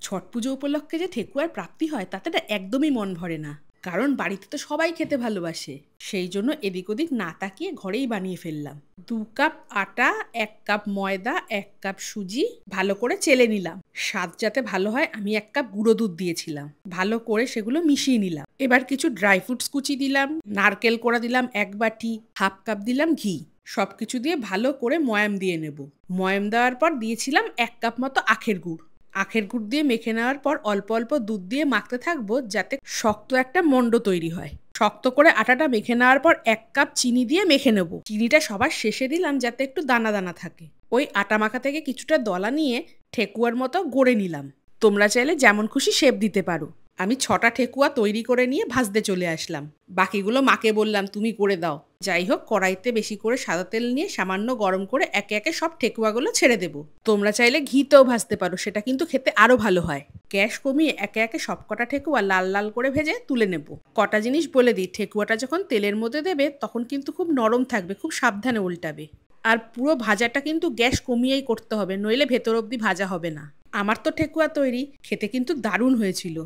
ছট পুজো উপলক্ষে যে ঠেকুয়ার প্রাপ্তি হয় তাতে না একদমই মন ভরে না, কারণ বাড়িতে তো সবাই খেতে ভালোবাসে। সেই জন্য এদিক ওদিক না তাকিয়ে ঘরেই বানিয়ে ফেললাম। 2 কাপ আটা, 1 কাপ ময়দা, 1 কাপ সুজি ভালো করে চেলে নিলাম। স্বাদ যাতে ভালো হয় আমি 1 কাপ গুঁড়ো দুধ দিয়েছিলাম। ভালো করে সেগুলো মিশিয়ে নিলাম। এবার কিছু ড্রাই ফ্রুটস কুচি দিলাম, নারকেল কোড়া দিলাম 1 বাটি, 1/2 কাপ দিলাম ঘি। সবকিছু দিয়ে ভালো করে ময়াম দিয়ে নেব। ময়াম দেওয়ার পর দিয়েছিলাম 1 কাপ মতো আখের গুড়। আখের গুড় দিয়ে মেখে নেওয়ার পর অল্প অল্প দুধ দিয়ে মাখতে থাকবো যাতে শক্ত একটা মণ্ড তৈরি হয়। শক্ত করে আটাটা মেখে নেওয়ার পর 1 কাপ চিনি দিয়ে মেখে নেব। চিনিটা সবার শেষে দিলাম যাতে একটু দানা দানা থাকে। ওই আটা মাখা থেকে কিছুটা দলা নিয়ে ঠেকুয়ার মতো গড়ে নিলাম। তোমরা চাইলে যেমন খুশি শেপ দিতে পারো। আমি 6টা ঠেকুয়া তৈরি করে নিয়ে ভাজতে চলে আসলাম। বাকিগুলো মাকে বললাম তুমি করে দাও। যাই হোক, কড়াইতে বেশি করে সাদা তেল নিয়ে সামান্য গরম করে একে একে সব ঠেকুয়াগুলো ছেড়ে দেবো। তোমরা চাইলে ঘিতেও ভাজতে পারো, সেটা কিন্তু খেতে আরো ভালো হয়। গ্যাস কমিয়ে একে একে সবকটা ঠেকুয়া লাল লাল করে ভেজে তুলে নেব। কটা জিনিস বলে দিই, ঠেকুয়াটা যখন তেলের মধ্যে দেবে তখন কিন্তু খুব নরম থাকবে, খুব সাবধানে উল্টাবে। আর পুরো ভাজাটা কিন্তু গ্যাস কমিয়েই করতে হবে, নইলে ভেতর অবধি ভাজা হবে না। আমার তো ঠেকুয়া তৈরি, খেতে কিন্তু দারুণ হয়েছিল।